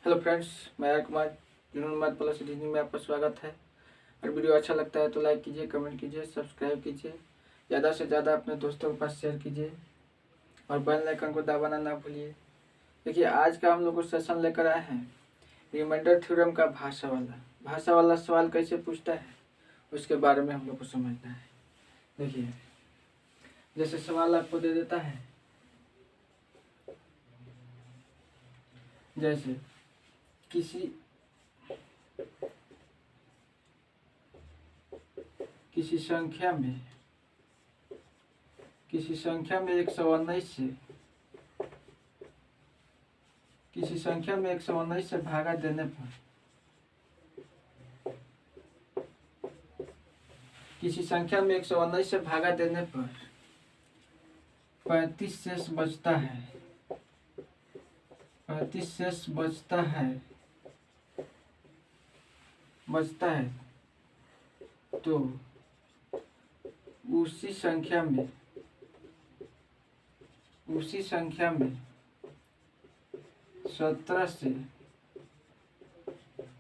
Hello friends, मैं are Kumar जुनून plus reasoning में आपका स्वागत है। और वीडियो अच्छा लगता है तो लाइक कीजिए, कमेंट कीजिए, सब्सक्राइब कीजिए, ज़्यादा से ज़्यादा अपने दोस्तों के पास शेयर कीजिए और बेल आइकन को दबाना ना भूलिए। देखिए, आज का हम लोग को सेशन लेकर आए हैं रिमाइंडर थ्योरम का भाषा वाला सवाल कैसे पूछता है उसके बारे में हम लोग को समझना है। देखिए, जैसे सवाल आपको दे देता है, जैसे किसी संख्या में 119 से भागा देने पर किसी संख्या में 119 से भागा देने पर 35 शेष बचता है 35 शेष बचता है तो उसी संख्या में 17 से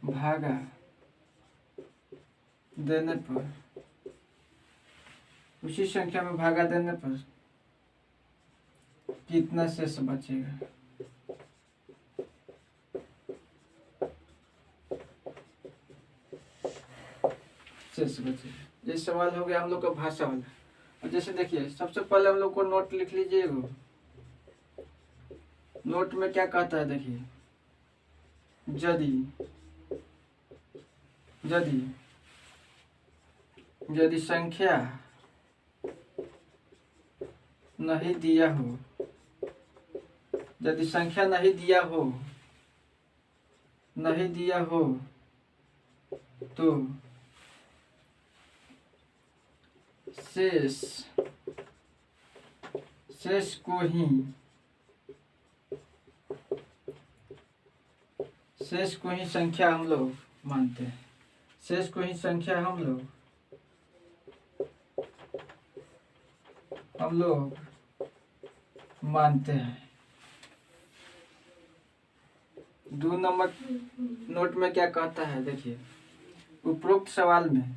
भागा देने पर कितना शेष बचेगा। ये सवाल हो गया हम लोग का भाषा वाला। और जैसे देखिए, सबसे पहले हम लोग को नोट लिख लीजिएगा। नोट में क्या कहता है, देखिए, यदि संख्या नहीं दिया हो तो शेष को ही संख्या हम लोग मानते हैं। दो नंबर नोट में क्या कहता है, देखिए, उपरोक्त सवाल में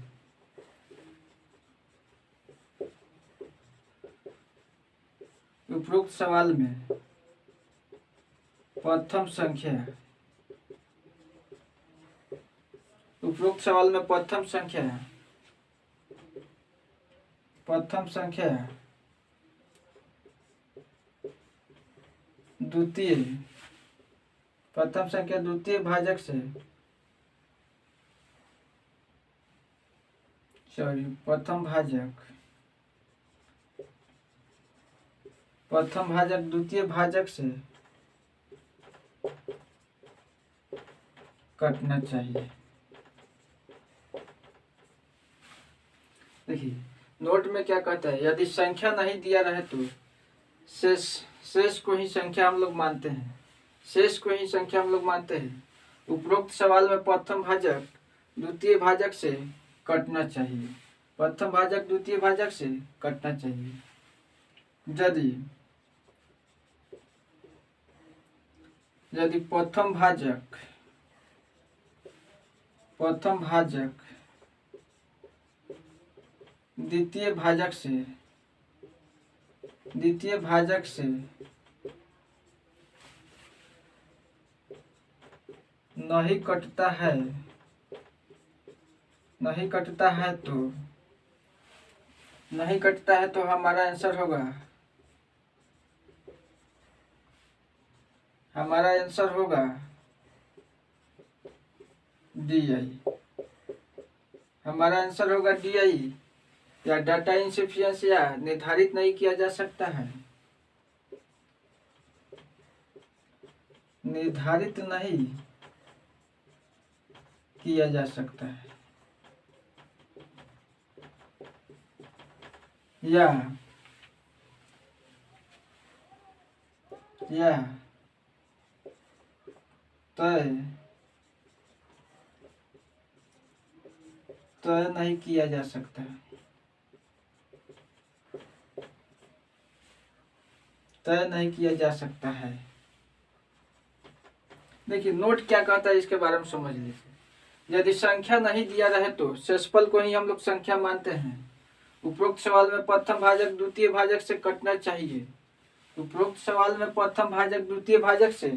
प्रथम संख्या द्वितीय भाजक से प्रथम भाजक द्वितीय भाजक से कटना चाहिए। देखिए, नोट में क्या कहता है, यदि संख्या नहीं दिया रहे तो शेष को ही संख्या हम लोग मानते हैं। उपरोक्त सवाल में प्रथम भाजक द्वितीय भाजक से कटना चाहिए। यदि प्रथम भाजक द्वितीय भाजक से नहीं कटता है तो हमारा आंसर होगा DI। या डाटा इनसफिशिएंसी या निर्धारित नहीं किया जा सकता है, या तय नहीं किया जा सकता है। देखिए नोट क्या कहता है इसके बारे में समझ लीजिए। यदि संख्या नहीं दिया रहे तो शेषफल को ही हम लोग संख्या मानते हैं। उपरोक्त सवाल में प्रथम भाजक द्वितीय भाजक से कटना चाहिए। उपरोक्त सवाल में प्रथम भाजक द्वितीय भाजक से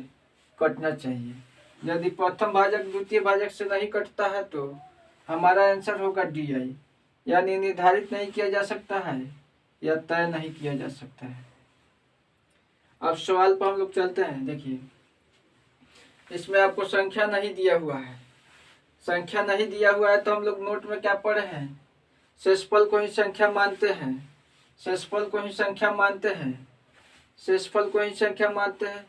कटना चाहिए। यदि प्रथम भाजक द्वितीय भाजक से नहीं कटता है तो हमारा आंसर होगा DI, यानी निर्धारित नहीं किया जा सकता है या तय नहीं किया जा सकता है। अब सवाल पर हम लोग चलते हैं। देखिए इसमें आपको संख्या नहीं दिया हुआ है। संख्या नहीं दिया हुआ है तो हम लोग नोट में क्या पढ़े हैं, शेषफल को ही संख्या मानते हैं। शेषफल को ही संख्या मानते हैं। शेषफल को ही संख्या मानते हैं।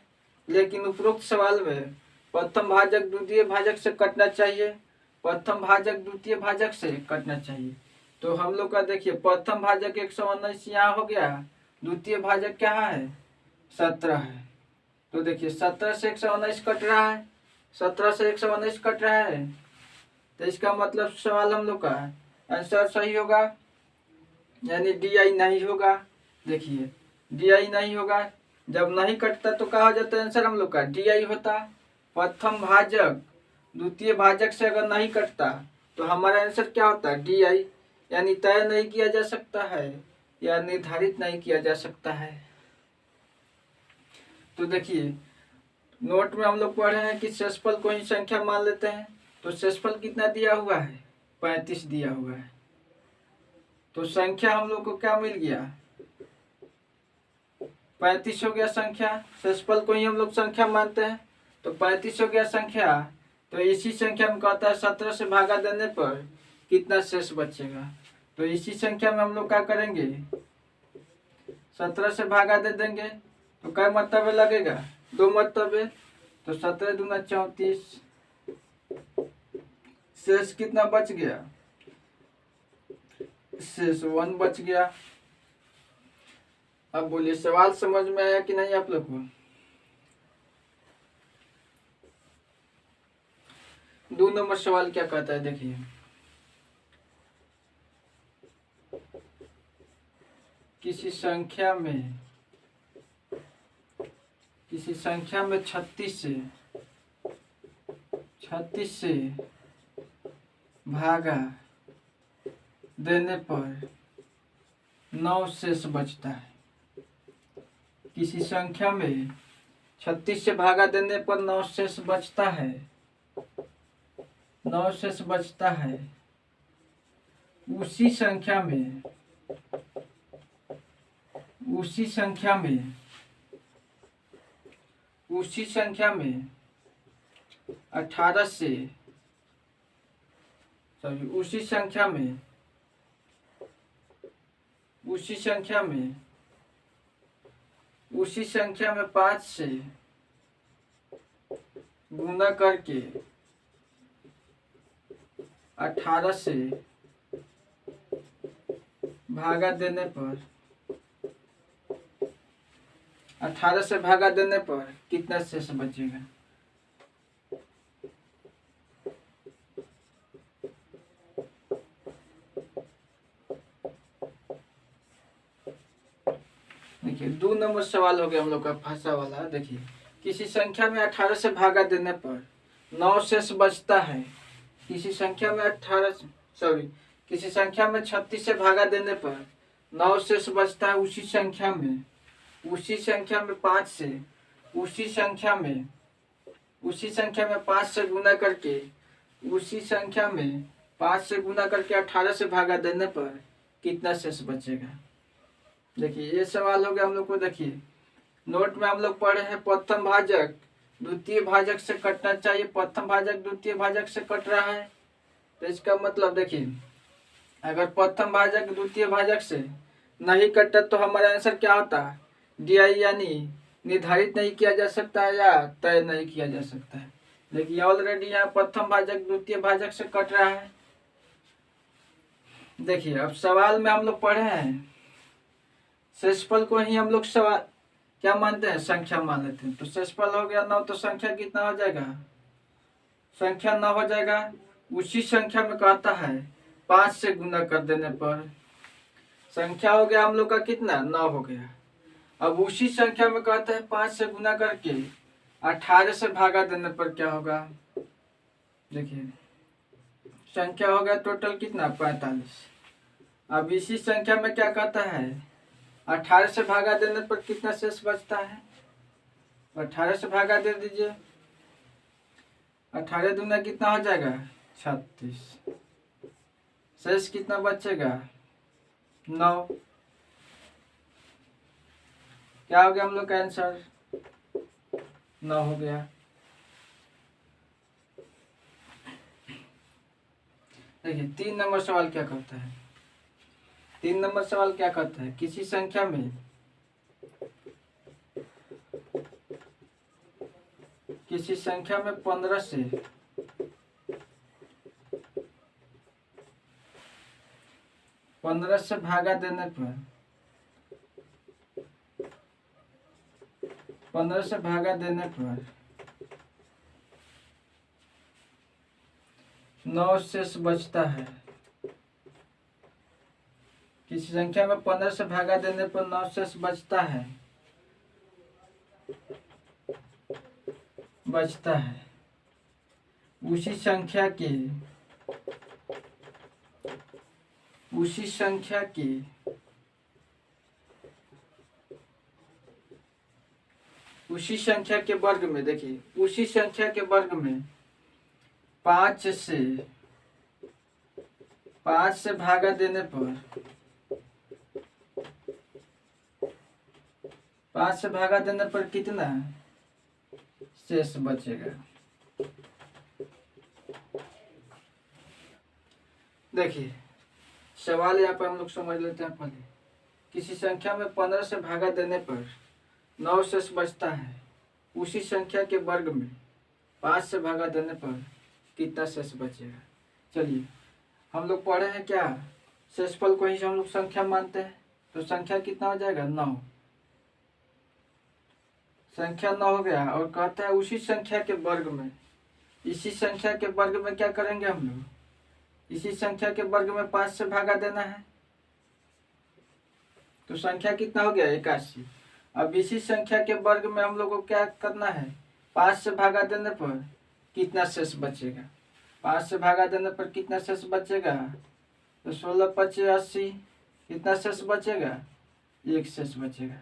लेकिन उपरोक्त सवाल में प्रथम भाजक द्वितीय भाजक से कटना चाहिए। प्रथम भाजक द्वितीय भाजक से कटना चाहिए। तो हम लोग का देखिए प्रथम भाजक 119 यहाँ हो गया, द्वितीय भाजक क्या है 17 है। तो देखिए 17 से 119 कट रहा है, 17 से 119 कट रहा है। तो इसका मतलब सवाल हम लोग का आंसर सही होगा, यानी DI नहीं होगा। देखिए DI नहीं होगा। जब नहीं कटता तो क्या हो जाता आंसर हम लोग का DI होता। प्रथम भाजक द्वितीय भाजक से अगर नहीं कटता तो हमारा आंसर क्या होता DI, यानी तय नहीं किया जा सकता है या निर्धारित नहीं किया जा सकता है। तो देखिए नोट में हम लोग पढ़े हैं कि शेषफल को ही संख्या मान लेते हैं। तो शेषफल कितना दिया हुआ है 35 दिया हुआ है। तो संख्या हम लोग को क्या मिल गया 35 हो गया संख्या। शेषफल को ही हम लोग संख्या मानते हैं तो 35 हो गया संख्या। तो इसी संख्या में कहता है 17 से भागा देने पर कितना शेष बचेगा। तो इसी संख्या में हम लोग क्या करेंगे 17 से भागा दे देंगे। तो क्या मर्तबे लगेगा 2 मर्तबे। तो 17 दूना 34। शेष कितना बच गया, शेष 1 बच गया। अब बोलिए सवाल समझ में आया कि नहीं आप लोग को। 2 नंबर सवाल क्या कहता है देखिए, किसी संख्या में 36 से भागा देने पर 9 शेष बचता है। किसी संख्या में 36 से भागा देने पर 9 शेष बचता है। 9 शेष बचता है। उसी संख्या में 18 से उसी संख्या में 5 से गुना करके 18 से भागा देने पर कितना शेष बचेगा। देखिए 2 नंबर सवाल हो गया हम लोग का फंसा वाला। देखिए किसी संख्या में 18 से भागा देने पर 9 शेष बचता है। किसी संख्या में 36 से भागा देने पर 9 शेष बचता है। उसी संख्या में 5 से उसी संख्या में 5 से गुना करके 18 से भागा देने पर कितना शेष बचेगा। देखिए ये सवाल हो गया हम लोग को। देखिए नोट में हम लोग पढ़े हैं प्रथम भाजक द्वितीय भाजक से कटना चाहिए। प्रथम भाजक द्वितीय भाजक से कट रहा है। तो इसका मतलब देखिए अगर प्रथम भाजक द्वितीय भाजक से नहीं कटा तो हमारा आंसर क्या होता DI, यानी निर्धारित नहीं किया जा सकता है या तय नहीं किया जा सकता है। देखिए ऑलरेडी यहाँ प्रथम भाजक द्वितीय भाजक से कट रहा है। देखिए अब सवाल में हम लोग पढ़े हैं शेषफल को ही हम लोग सवाल क्या मानते हैं संख्या मान लेते हैं। तो शेषफल हो गया 9। तो संख्या कितना हो जाएगा, संख्या 9 हो जाएगा। उसी संख्या में कहता है 5 से गुना कर देने पर संख्या हो गया हम लोग का कितना 9 हो गया। अब उसी संख्या में कहता है 5 से गुना करके 18 से भागा देने पर क्या होगा? देखिए संख्या हो गया टोटल कितना 45। अब इसी संख्या में क्या कहता है 18 से भागा देने पर कितना शेष बचता है? 18 से भागा दे दीजिए, 18 दूना कितना हो जाएगा 36। शेष कितना बचेगा 9। क्या हो गया हम लोग का आंसर 9 हो गया। देखिए 3 नंबर सवाल क्या कहता है। 3 नंबर सवाल क्या कहता है किसी संख्या में 15 से 15 से भागा देने पर 15 से भागा देने पर 9 शेष बचता है। किसी संख्या में 15 से भागा देने पर 9 शेष बचता है उसी संख्या के वर्ग में। देखिए उसी संख्या के वर्ग में 5 से भागा देने पर 5 से भागा देने पर कितना शेष बचेगा? देखिए सवाल यहाँ पर हम लोग समझ लेते हैं। पहले किसी संख्या में 15 से भागा देने पर 9 शेष बचता है उसी संख्या के वर्ग में 5 से भागा देने पर कितना शेष बचेगा? चलिए हम लोग पढ़े हैं क्या शेषफल को ही हम लोग संख्या मानते हैं, तो संख्या कितना हो जाएगा 9। संख्या 9 हो गया और कहता है उसी संख्या के वर्ग में। इसी संख्या के वर्ग में क्या करेंगे हम लोग? इसी संख्या के वर्ग में 5 से भागा देना है, तो संख्या कितना हो गया 81। अब इसी संख्या के वर्ग में हम लोग को क्या करना है 5 से भागा देने पर कितना शेष बचेगा? 5 से भागा देने पर कितना शेष बचेगा? तो 16 25 80 कितना शेष बचेगा? 1 शेष बचेगा।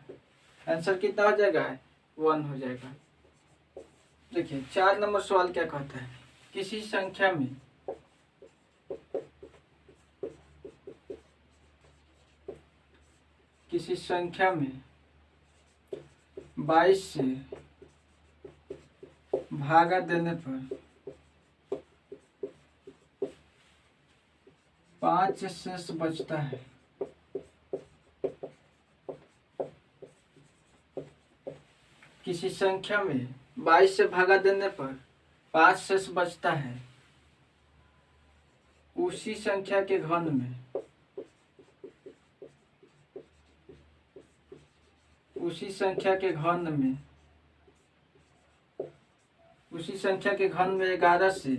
आंसर कितना हो जाएगा 1 हो जाएगा। देखिए 4 नंबर सवाल क्या कहता है किसी संख्या में 22 से भागा देने पर 5 शेष बचता है। किसी संख्या में 22 से भागा देने पर 5 शेष बचता है उसी संख्या के घन में। उसी संख्या के घन में 11 से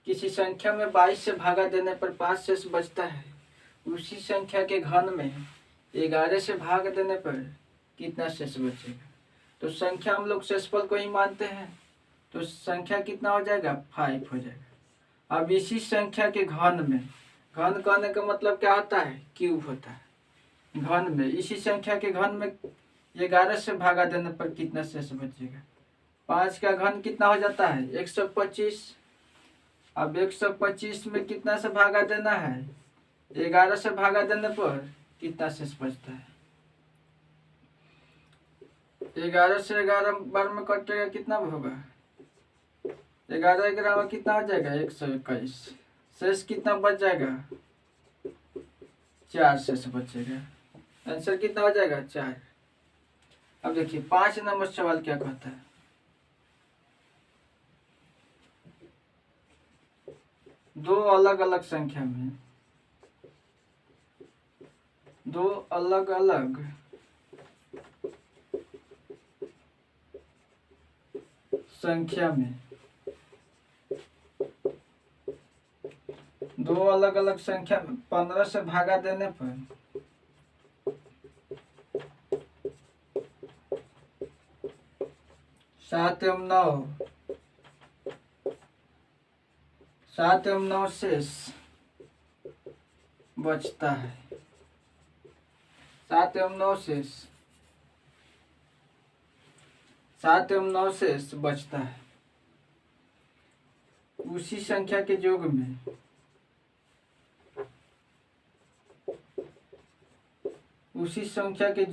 किसी संख्या में 22 से भागा देने पर 5 शेष बचता है उसी संख्या के घन में 11 से भाग देने पर कितना शेष बचेगा? तो संख्या हम लोग शेषफल को ही मानते हैं, तो संख्या कितना हो जाएगा 5 हो जाएगा। अब इसी संख्या के घन में, घन कहने का मतलब क्या होता है क्यूब होता है। घन में इसी संख्या के घन में 11 से भागा देने पर कितना शेष बचेगा? 5 का घन कितना हो जाता है 125। अब 125 में कितना से भागा देना है 11 से भागा देने पर कितना शेष बचता है? 11 से 11 बार में कटेगा कितना होगा 11 11 में कितना हो जाएगा 121। शेष कितना बच जाएगा 4 शेष बचेगा। आंसर कितना हो जाएगा 4। अब देखिए 5 नंबर सवाल क्या कहता है दो अलग अलग संख्या में दो अलग अलग संख्या में, दो अलग अलग संख्या में 15 से भागा देने पर 7 एवं 9 शेष बचता है। 7 एवं 9 शेष बचता है। उसी संख्या के योग में उसी संख्या के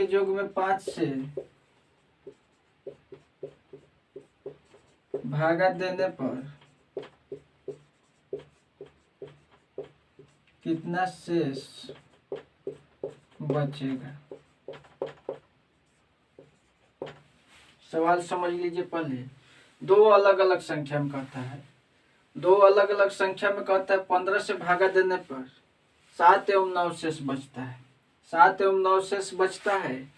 योग में 5 से भागा देने पर कितना शेष बचेगा। सवाल समझ लीजिए। पहले दो अलग अलग संख्या में कहता है, 15 से भागा देने पर 7 एवं 9 शेष बचता है। 7 एवं 9 शेष बचता है।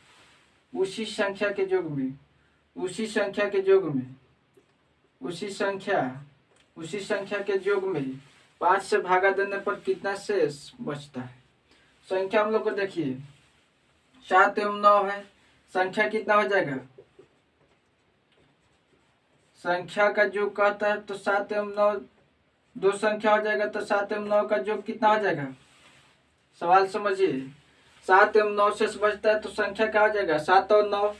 उसी संख्या के योग में 5 से भागा देने पर कितना शेष बचता है। संख्या हम लोग को देखिए 7 एवं 9 है। संख्या कितना हो जाएगा, संख्या का योग कहता है तो 7 एवं 9 दो संख्या हो जाएगा, तो 7 एवं 9 का योग कितना हो जाएगा। सवाल समझिए। 7 एवं 9 शेष बचता है तो संख्या क्या हो जाएगा, 7 और 9।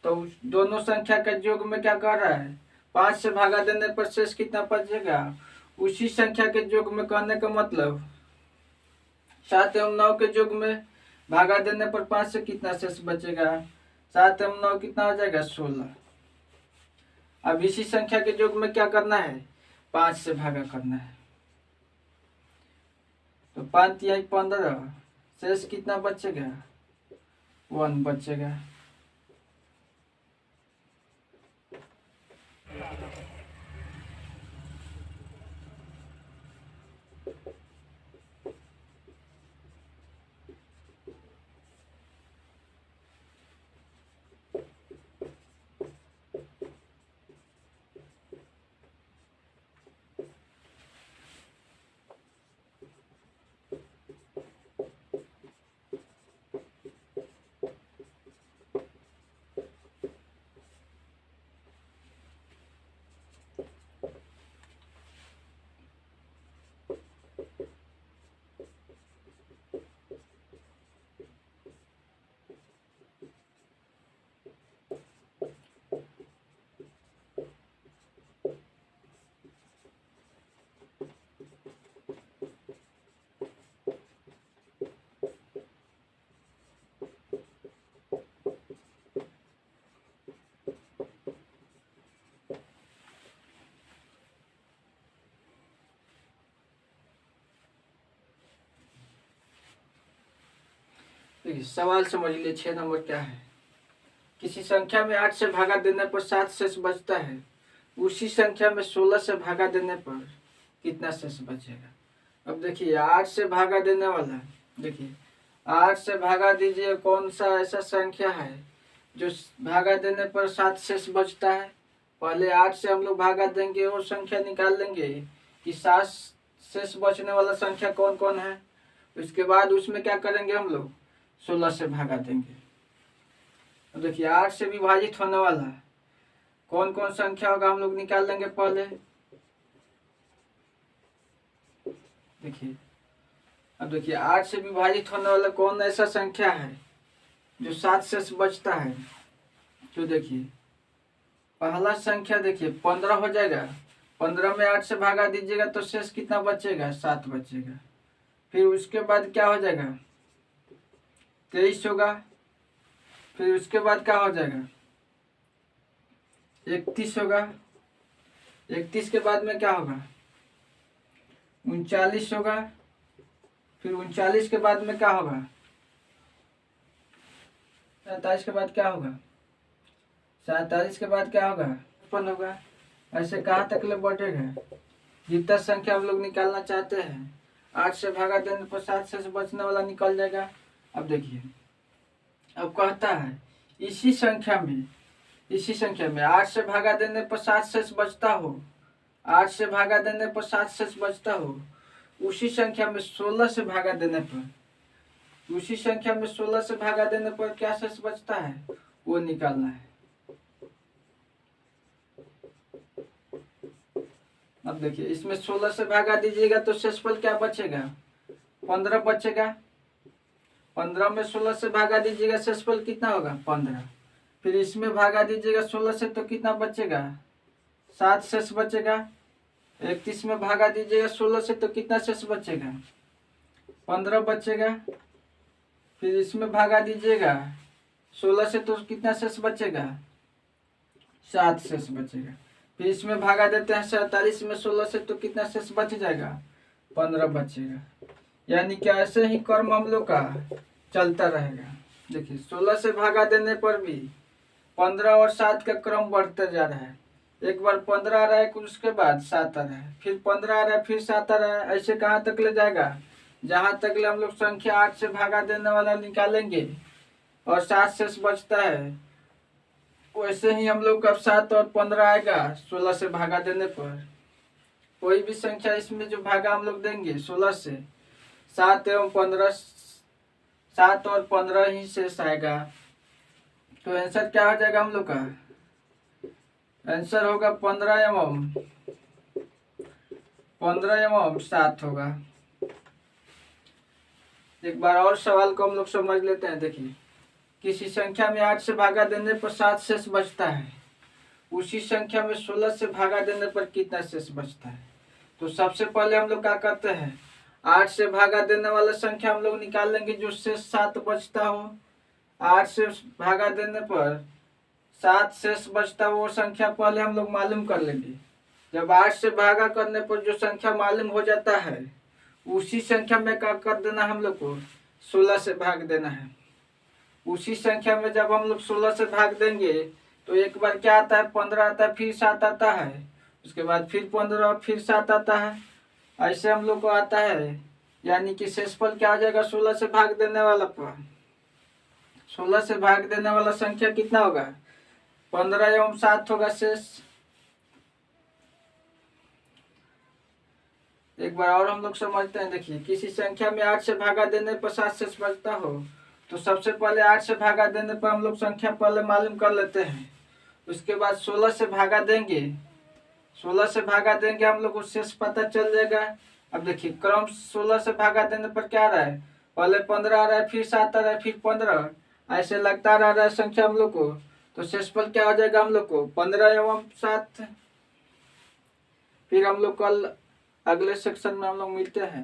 तो दोनों संख्या का योग में क्या कर रहा है, 5 से भागा देने पर शेष कितना बचेगा। उसी संख्या के योग में कहने का मतलब 7 एवं 9 के योग में भागा देने पर 5 से कितना शेष बचेगा। 7 एवं 9 कितना हो जाएगा, 16। अब इसी संख्या के योग में क्या करना है, 5 से भागा करना है। तो 5 तिहाई 15, शेष कितना बचेगा, 1 बचेगा। सवाल समझ लीजिए। 6 नंबर क्या है, किसी संख्या में 8 से भागा देने पर 7 शेष बचता है। उसी संख्या में 16 से भागा देने पर कितना शेष बचेगा। अब देखिए 8 से भागा देने वाला, देखिए 8 से भागा दीजिए, कौन सा ऐसा संख्या है जो भागा देने पर 7 शेष बचता है। पहले 8 से हम लोग भागा देंगे और संख्या निकाल लेंगे कि 7 शेष बचने वाला संख्या कौन कौन है। उसके बाद उसमें क्या करेंगे, हम लोग 16 से भागा देंगे। तो देखिए 8 से विभाजित होने वाला कौन कौन संख्या होगा, हम लोग निकाल लेंगे पहले। देखिए अब देखिए 8 से विभाजित होने वाला कौन ऐसा संख्या है जो 7 शेष बचता है। तो देखिए पहला संख्या देखिए 15 हो जाएगा। 15 में 8 से भागा दीजिएगा तो शेष कितना बचेगा, 7 बचेगा। फिर उसके बाद क्या हो जाएगा, 23 होगा। फिर उसके बाद क्या हो जाएगा, 31 होगा। 31 के बाद में क्या होगा, 39 होगा। फिर 39 के बाद में क्या होगा, 47 के बाद क्या होगा, 47 के बाद क्या होगा, 55 होगा। ऐसे कहाँ तक ले बढ़ेगा, जितना संख्या हम लोग निकालना चाहते हैं 8 से भागा देने पर 7 से बचने वाला निकल जाएगा। अब देखिए, अब कहता है इसी संख्या में 8 से भागा देने पर 7 से बचता हो, 8 से भागा देने पर 7 से बचता हो, उसी संख्या में 16 से भागा देने पर, उसी संख्या में 16 से भागा देने पर क्या शेष बचता है वो निकालना है। अब देखिए, इसमें 16 से भागा दीजिएगा तो शेषफल क्या बचेगा, 15 बचेगा। 15 में 16 से भागा दीजिएगा, शेषफल कितना होगा 15। फिर इसमें भागा दीजिएगा 16 से तो कितना बचेगा, 7 शेष बचेगा। 31 में भागा दीजिएगा 16 से तो कितना शेष बचेगा, 15 बचेगा। फिर इसमें भागा दीजिएगा 16 से तो कितना शेष बचेगा, 7 शेष बचेगा। फिर इसमें भागा देते हैं 47 में 16 से तो कितना शेष बच जाएगा, 15 बचेगा। यानी कि ऐसे ही क्रम हम लोग का चलता रहेगा। देखिए, 16 से भागा देने पर भी 15 और 7 का क्रम बढ़ते जा रहा है। एक बार 15 आ रहा है, उसके बाद 7 आ रहा है, फिर 15 आ रहा है, फिर 7 आ रहा है। ऐसे कहाँ तक ले जाएगा, जहाँ तक ले हम लोग संख्या 8 से भागा देने वाला निकालेंगे और 7 शेष बचता है, वैसे ही हम लोग का 7 और 15 आएगा 16 से भागा देने पर। कोई भी संख्या इसमें जो भागा हम लोग देंगे 16 से, 7 एवं 15, 7 और 15 ही शेष आएगा। तो आंसर क्या हो जाएगा हम लोग का, आंसर होगा 15 एवं 7 होगा। एक बार और सवाल को हम लोग समझ लेते हैं। देखिए, किसी संख्या में 8 से भागा देने पर 7 शेष बचता है, उसी संख्या में 16 से भागा देने पर कितना शेष बचता है। तो सबसे पहले हम लोग क्या करते हैं, 8 से भागा देने वाला संख्या हम लोग निकाल लेंगे जो शेष 7 बचता हो। 8 से भागा देने पर 7 शेष बचता हो वो संख्या पहले हम लोग मालूम कर लेंगे। जब 8 से भागा करने पर जो संख्या मालूम हो जाता है, उसी संख्या में क्या कर देना हम लोग को, 16 से भाग देना है। उसी संख्या में जब हम लोग 16 से भाग देंगे तो एक बार क्या आता है, 15 आता है, फिर 7 आता है, उसके बाद फिर 15, फिर 7 आता है। ऐसे हम लोग को आता है। यानी कि शेषफल क्या आ जाएगा, 16 से भाग देने वाला पर 16 से भाग देने वाला संख्या कितना होगा, 15 एवं 7 होगा शेष। एक बार और हम लोग समझते हैं। देखिए, किसी संख्या में 8 से भागा देने पर 7 शेष बचता हो, तो सबसे पहले 8 से भागा देने पर हम लोग संख्या पहले मालूम कर लेते हैं। उसके बाद 16 से भागा देंगे, 16 से भागा देंगे हम लोग को शेष पता चल जाएगा। अब देखिए, क्रम 16 से भागा देने पर क्या आ रहा है, पहले 15 आ रहा है, फिर 7 आ रहा है, फिर 15, ऐसे लगता रह रहा है संख्या हम लोग को। तो शेषफल क्या हो जाएगा हम लोग को, 15 एवं 7। फिर हम लोग कल अगले सेक्शन में हम लोग मिलते हैं।